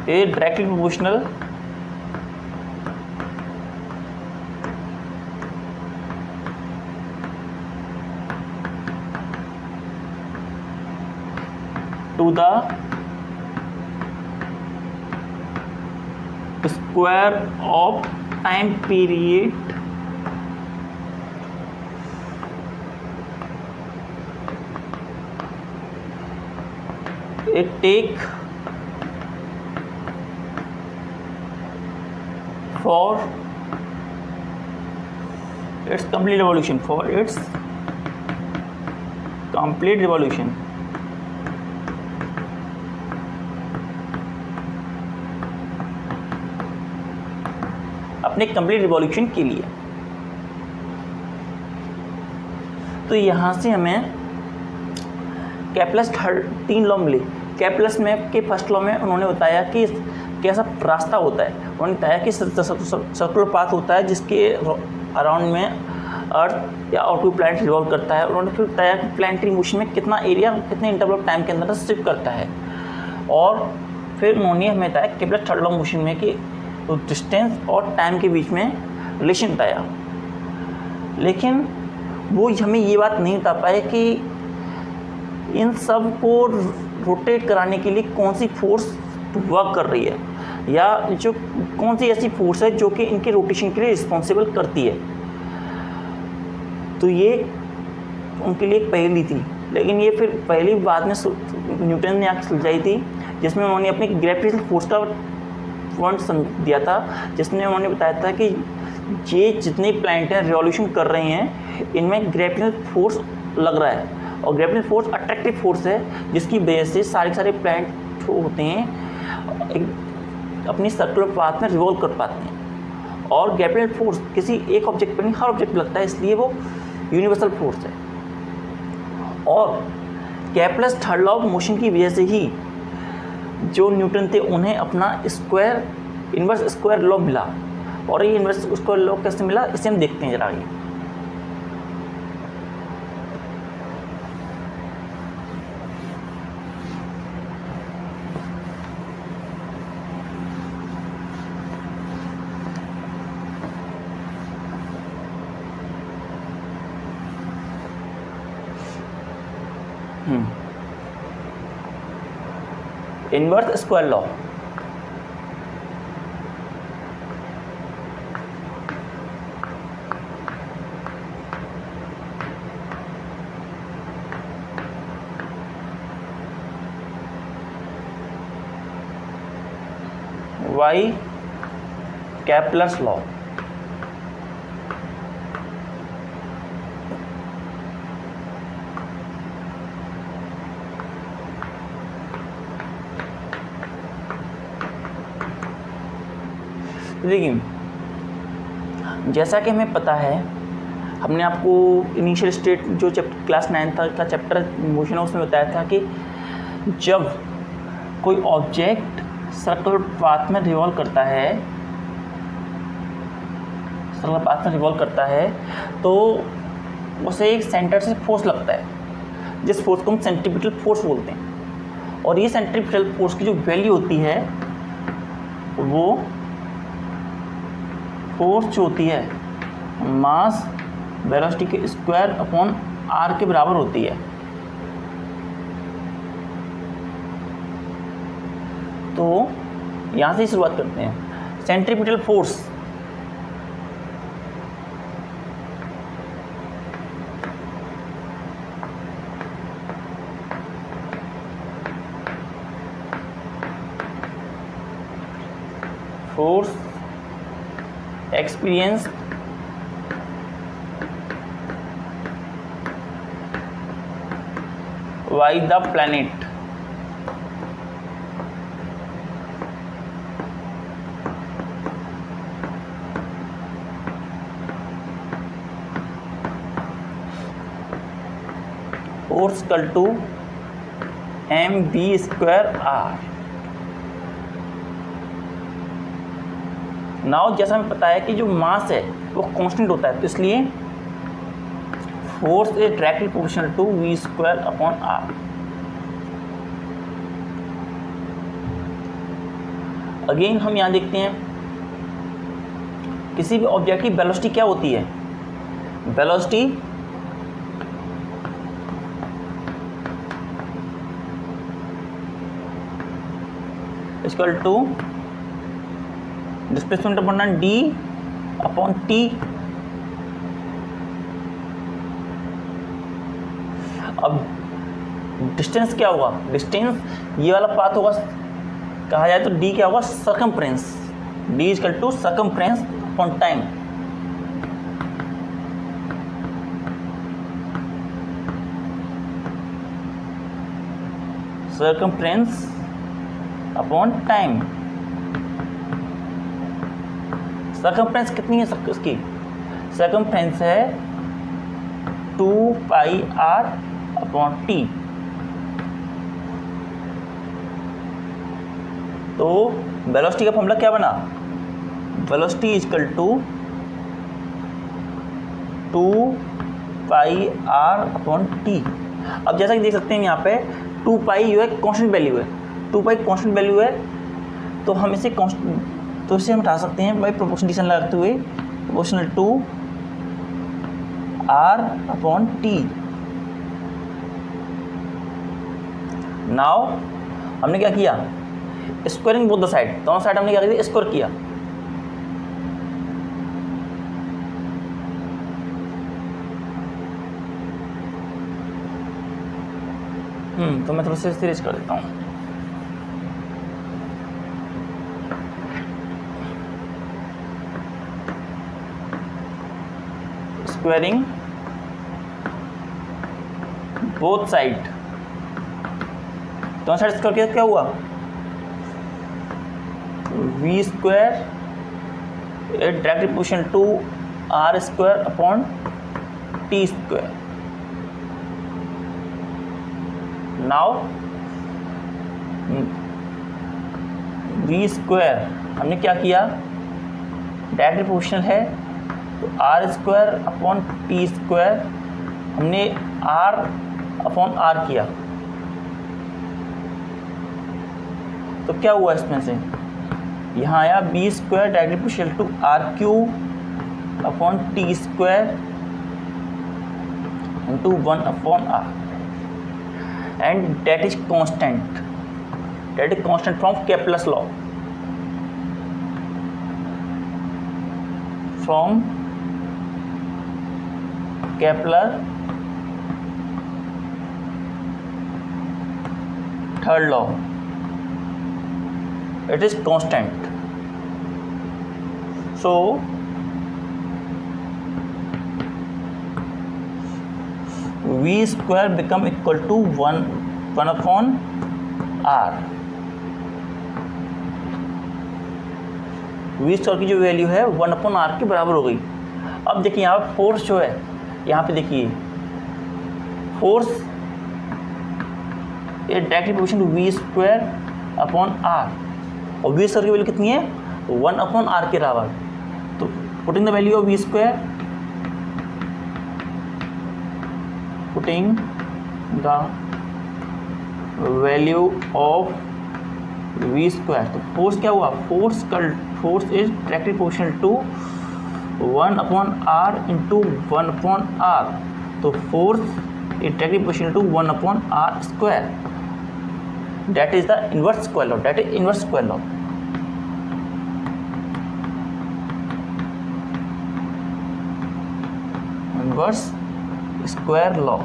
is directly proportional to the square of time period it take for its complete revolution, for its complete revolution। अपने complete revolution के लिए। तो यहाँ से हमें कैप्लस तीन law मिले। कैप्लस में के फर्स्ट लॉ में उन्होंने बताया कि कैसा रास्ता होता है। उन्होंने बताया कि सर्कुलर पाथ होता है जिसके अराउंड में अर्थ या आउटर प्लैनेट रिवॉल्व करता है। उन्होंने फिर बताया कि प्लैनेटरी मोशन में कितना एरिया कितने इंटरवल ऑफ टाइम के अंदर शिफ्ट करता है। और फिर उन्होंने हमें बताया कैप्लस थर्ड लॉ मोशन में कि तो डिस्टेंस और टाइम के बीच में रिलेशन बताया। लेकिन वो हमें ये बात नहीं बता पाए कि इन सब को रोटेट कराने के लिए कौन सी फोर्स वर्क कर रही है, या जो कौन सी ऐसी फोर्स है जो कि इनके रोटेशन के लिए रिस्पॉन्सिबल करती है। तो ये उनके लिए एक पहेली थी। लेकिन ये फिर पहली बाद में न्यूटन ने आके सुलझाई थी, जिसमें उन्होंने अपनी ग्रेविटेशनल फोर्स का वर्णन दिया था, जिसमें उन्होंने बताया था कि ये जितने प्लैनेट हैं रिवॉल्यूशन कर रहे हैं इनमें ग्रेविटेशनल फोर्स लग रहा है। और ग्रेविटेशनल फोर्स अट्रैक्टिव फोर्स है जिसकी वजह से सारे प्लैनेट जो होते हैं अपनी सर्कुलर पाथ में रिवॉल्व कर पाते हैं। और ग्रेविटेशनल फोर्स किसी एक ऑब्जेक्ट पर नहीं, हर ऑब्जेक्ट पर लगता है, इसलिए वो यूनिवर्सल फोर्स है। और कैप्लस थर्ड लॉ ऑफ मोशन की वजह से ही जो न्यूटन थे उन्हें अपना इन्वर्स स्क्वायर लॉ मिला। और ये इन्वर्स स्क्वायर लॉ कैसे मिला इसे हम देखते हैं जरा आगे। Inverse square law, why Kepler's law. देखिए, जैसा कि हमें पता है, हमने आपको इनिशियल स्टेट जो क्लास 9 का चैप्टर मोशन उसमें बताया था कि जब कोई ऑब्जेक्ट सर्कुलर पाथ में रिवॉल्व करता है तो उसे एक सेंटर से फोर्स लगता है, जिस फोर्स को हम सेंट्रीपिटल फोर्स बोलते हैं। और ये सेंट्रीपिटल फोर्स की जो वैल्यू होती है वो फोर्स जो होती है मास वेलोसिटी के स्क्वायर अपॉन आर के बराबर होती है। तो यहाँ से शुरुआत करते हैं। Centripetal force, force experience by the planet, force equal to mv²r। Now जैसा हमें पता है कि जो मास है वो कांस्टेंट होता है, तो इसलिए force is directly proportional to v²/r। Again हम यहाँ देखते हैं किसी भी ऑब्जेक्ट की वेलोसिटी क्या होती है, velocity equal to displacement upon d upon t। अब डिस्टेंस क्या होगा, डिस्टेंस ये वाला पाथ होगा, कहा जाए तो d क्या होगा, circumference, d equal to circumference upon time. Circumference upon time. Circumference कितनी है इसकी, सर्कमफ्रेंस है 2πr अपॉन t। तो वेलोसिटी का फॉर्मूला क्या बना, velocity equal to 2πr upon t। अब जैसा कि देख सकते हैं यहाँ पे 2π जो है कांस्टेंट वैल्यू है, 2π कांस्टेंट वैल्यू है, तो हम इसे तो इसे हम हटा सकते हैं बाई प्रोपोर्शनल लगाते हुए, proportional to r upon t। Now हमने क्या किया, स्क्वायरिंग बोथ द साइड, दोनों साइड हमने क्या किया, स्क्वायर किया। तो मैं थोड़ा सा सीरीज कर देता हूँ। स्क्वायरिंग बोथ साइड, दोनों साइड स्क्वायर किया, क्या हुआ, v² directly proportional to r² upon t²। Now v² हमने क्या किया, डायरेक्टली प्रोपोर्शनल है तो r² अपॉन t² हमने r अपॉन r किया, तो क्या हुआ इसमें से, यहाँ आया v² directly proportional to r³ upon t² into 1 upon r, and that is constant from Kepler's law, from Kepler third law, it is constant. So v² become equal to 1 upon r। v² की जो value है 1 upon r के बराबर हो गई। अब देखिए यहाँ पर फोर्स जो है, यहाँ पे देखिए फोर्स ये directly proportional to v² upon r, और v² की वैल्यू कितनी है, 1 अपॉन r के बराबर। तो putting the value of v², putting the value of v², तो फोर्स क्या हुआ, force is directly proportional to 1 upon r into 1 upon r, तो force is directly proportional to 1 upon r²। That is the inverse square law, that is inverse square law. Inverse square law.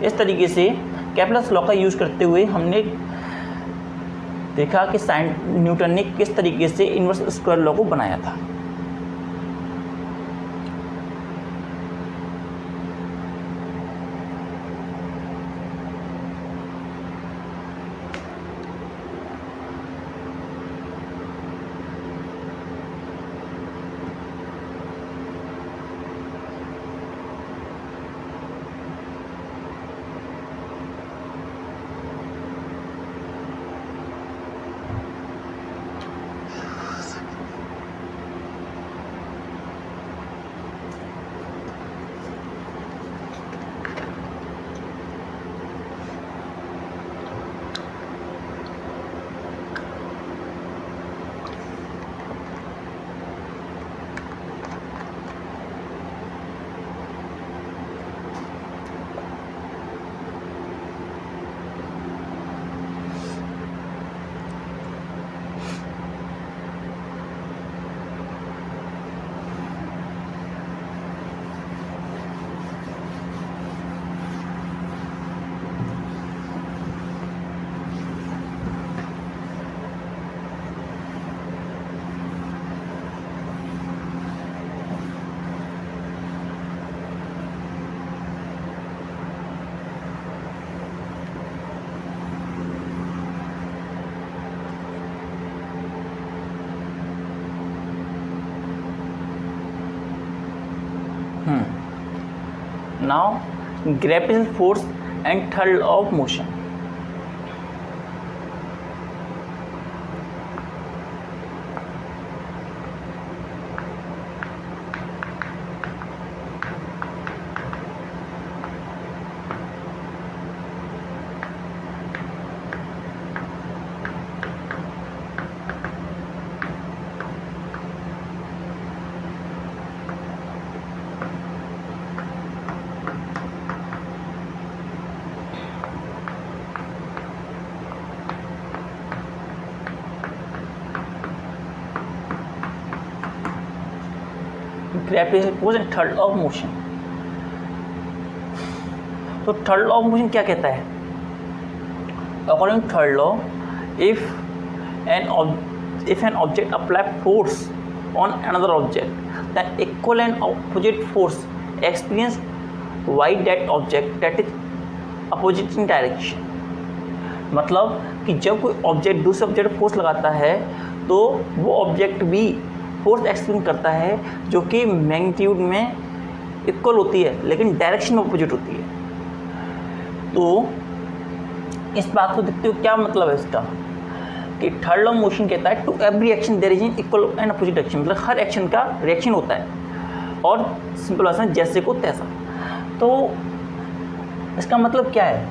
इस तरीके से Kepler's law का use करते हुए हमने देखा कि न्यूटन ने किस तरीके से इनवर्स स्क्वायर लॉ को बनाया था। Now, gravitational force and third law of motion. Gravitational force and third law of motion. तो थर्ड लॉ ऑफ मोशन क्या कहता है? According to third law, if an object apply force on another object, then equal and opposite force experience by that object that is opposite in direction. मतलब कि जब कोई object दूसरे object force लगाता है तो वो ऑब्जेक्ट भी फोर्स एक्सपीरियंस करता है जो कि मैग्नीट्यूड में इक्वल होती है लेकिन डायरेक्शन में अपोजिट होती है। तो इस बात को देखते हुए क्या मतलब है इसका कि थर्ड लॉ ऑफ मोशन कहता है to every action there is an equal and opposite action, मतलब हर एक्शन का रिएक्शन होता है और सिंपल भाषा जैसे को तैसा। तो इसका मतलब क्या है?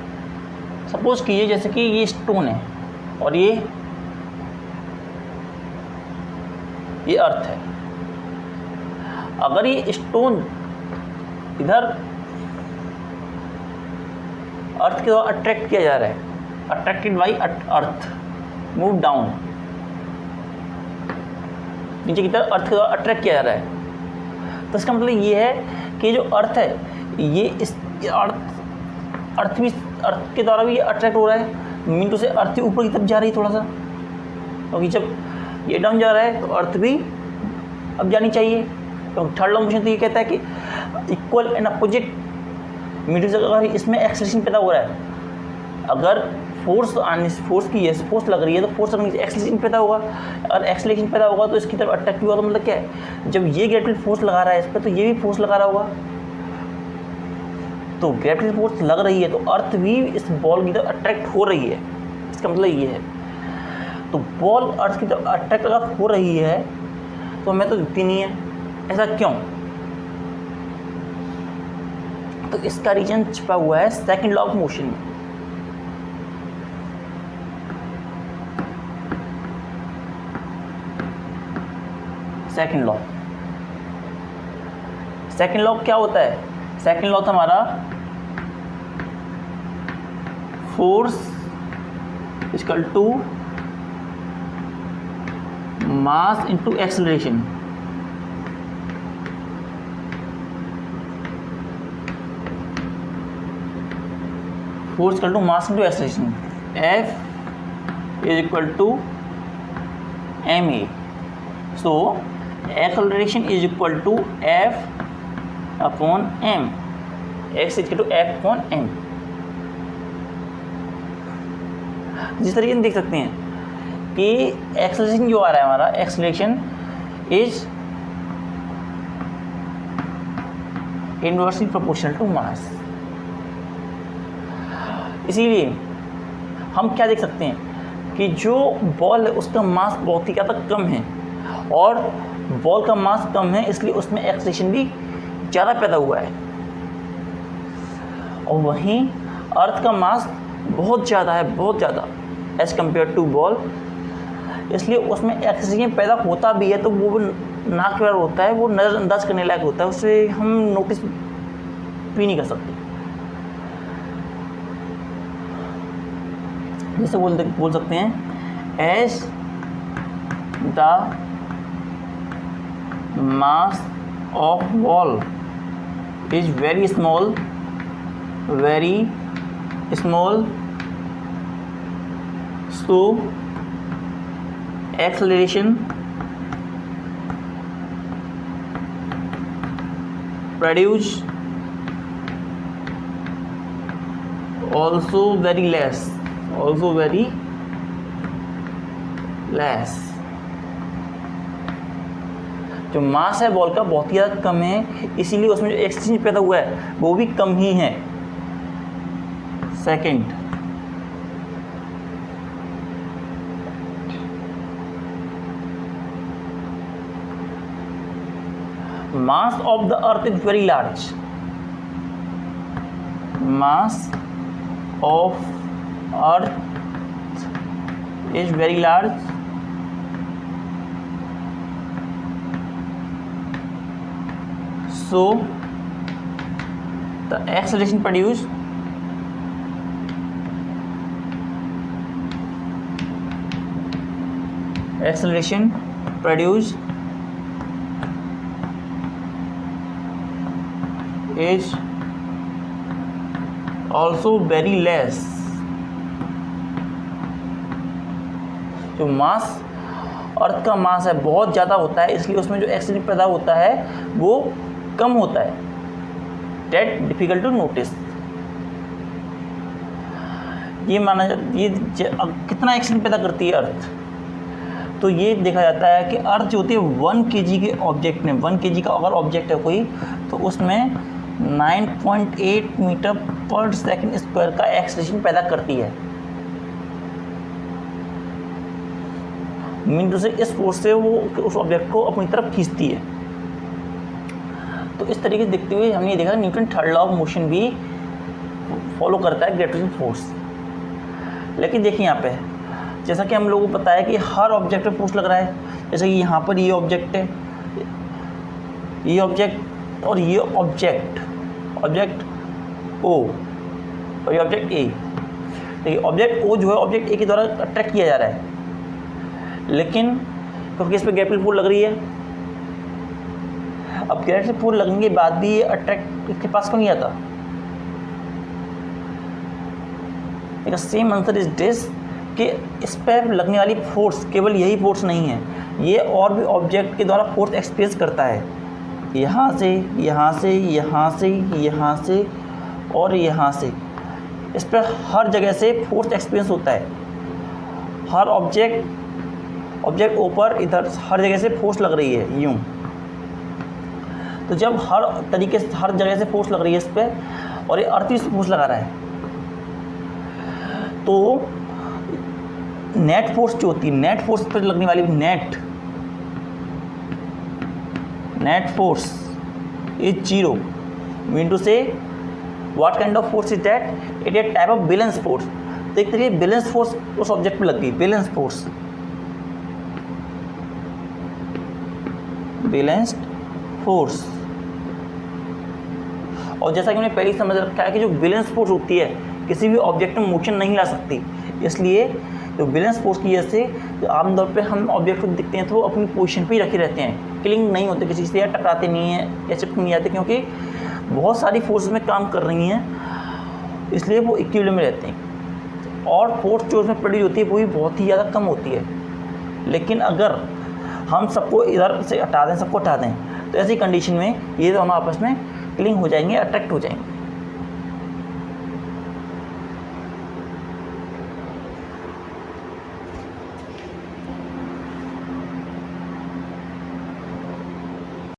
सपोज कीजिए जैसे कि ये स्टोन है और ये अर्थ है। अगर ये स्टोन इधर अर्थ के द्वारा अट्रैक्ट किया जा रहा है, attracted by earth, move down, नीचे की तरफ अर्थ के द्वारा अट्रैक्ट किया जा रहा है, तो इसका मतलब ये है कि जो अर्थ है ये इस अर्थ के द्वारा भी अट्रैक्ट हो रहा है। मीन टू से अर्थ ऊपर की तरफ जा रही है थोड़ा सा, क्योंकि जब ये डाउन जा रहा है तो अर्थ भी अब जानी चाहिए। तो थर्ड लॉ ऑफ मोशन तो ये कहता है कि equal and opposite mean to से अगर इसमें एक्सेलरेशन पैदा हो रहा है, अगर फोर्स लग रही है तो फोर्स लगने से एक्सेलरेशन पैदा होगा। अगर एक्सेलरेशन पैदा होगा तो इसकी तरफ अट्रैक्ट हुआ, तो मतलब क्या है, जब ये ग्रेविटेशनल फोर्स लगा रहा है इस पर तो ये भी फोर्स लगा रहा होगा। तो ग्रेविटेशनल फोर्स लग रही है तो अर्थ भी इस बॉल की तरफ अट्रैक्ट हो रही है, इसका मतलब ये है। तो बॉल अर्थ की तरफ अट्रैक्ट अगर हो रही है तो हमें तो दिखती नहीं है, ऐसा क्यों? तो इसका रीजन छिपा हुआ है सेकंड लॉ ऑफ मोशन में। सेकंड लॉ क्या होता है? सेकेंड लॉ था हमारा force equal to mass into acceleration. Force equal to mass into acceleration, F is equal to ma। So acceleration is equal to F upon m, x is equal to F upon m। जिस तरीके से देख सकते हैं कि acceleration जो आ रहा है हमारा, acceleration is inversely proportional to mass. इसीलिए हम क्या देख सकते हैं कि जो बॉल है उसका मास बहुत ही ज़्यादा कम है, और बॉल का मास कम है इसलिए उसमें एक्सेलरेशन भी ज़्यादा पैदा हुआ है। और वहीं अर्थ का मास बहुत ज़्यादा है, बहुत ज़्यादा एज़ कम्पेयर टू बॉल, इसलिए उसमें एक्सेलरेशन पैदा होता भी है तो वो नाक पर होता है, वो नज़रअंदाज करने लायक होता है, उसे हम नोटिस भी नहीं कर सकते। जैसे बोल सकते हैं as the mass of ball is very small, so acceleration produce also very less, जो मास है बॉल का बहुत ही ज़्यादा कम है, इसीलिए उसमें जो एक्सचेंज पैदा हुआ है वो भी कम ही है। Second, mass of the earth is very large, mass of earth is very large, so the acceleration produced is also very less। जो मास अर्थ का मास है बहुत ज़्यादा होता है, इसलिए उसमें जो एक्सीडेंट पैदा होता है वो कम होता है। That difficult to notice. ये माना ये कितना एक्सीडेंट पैदा करती है अर्थ, तो ये देखा जाता है कि अर्थ जो होती है 1 kg के ऑब्जेक्ट में, 1 kg का अगर ऑब्जेक्ट है कोई, तो उसमें 9.8 मीटर पर सेकंड स्क्वायर का एक्सेलरेशन पैदा करती है। मीन टू से इस फोर्स से वो उस ऑब्जेक्ट को अपनी तरफ खींचती है। तो इस तरीके से देखते हुए हमने ये देखा Newton third law of motion भी फॉलो करता है ग्रेविटेशन फोर्स। लेकिन देखिए यहाँ पे जैसा कि हम लोगों को पता है कि हर ऑब्जेक्ट पे फोर्स लग रहा है। जैसे कि यहाँ पर ये ऑब्जेक्ट है, ये ऑब्जेक्ट और ये ऑब्जेक्ट ओ और ये ऑब्जेक्ट ए। देखिए ऑब्जेक्ट ओ जो है ऑब्जेक्ट ए के द्वारा अट्रैक्ट किया जा रहा है, लेकिन क्योंकि इस पर ग्रेविटेशन फोर्स लग रही है। अब ग्रेविटेशन फोर्स लगने के बाद भी ये अट्रैक्ट इसके पास क्यों नहीं आता? सेम आंसर इज दिस कि इस पर लगने वाली फोर्स केवल यही फोर्स नहीं है, ये और भी ऑब्जेक्ट के द्वारा फोर्स एक्सपीरियंस करता है। यहाँ से, यहाँ से, यहाँ से, यहाँ से और यहाँ से, इस पर हर जगह से फोर्स एक्सपीरियंस होता है। हर ऑब्जेक्ट ऊपर इधर हर जगह से फोर्स लग रही है यूँ। तो जब हर तरीके से हर जगह से फोर्स लग रही है इस पर, और ये अर्थ भी फोर्स लगा रहा है, तो नेट फोर्स जो होती है, नेट फोर्स पर लगने वाली net force is 0। Mean to से what kind of force is that? It is type of balance force. तो एक तरीके बैलेंस फोर्स उस ऑब्जेक्ट पे लग गई, बैलेंस्ड फोर्स। और जैसा कि मैंने पहले ही समझ रखा है कि जो बैलेंस फोर्स होती है किसी भी ऑब्जेक्ट में मोशन नहीं ला सकती, इसलिए जो बैलेंस फोर्स की वजह से आमतौर पे हम ऑब्जेक्ट को दिखते हैं तो वो अपनी पोजीशन पे ही रखे रहते हैं, किलिंग नहीं होते किसी से, या टकराते नहीं हैं या चिपक नहीं जाते, क्योंकि बहुत सारी फोर्सेस में काम कर रही हैं, इसलिए वो इक्विलिब्रियम में रहते हैं। और फोर्स जो उसमें प्रोड्यूस होती है वो भी बहुत ही ज़्यादा कम होती है। लेकिन अगर हम सबको इधर से हटा दें, सबको हटा दें, तो ऐसी कंडीशन में ये दोनों आपस में किलिंग हो जाएंगे, अट्रैक्ट हो जाएंगे।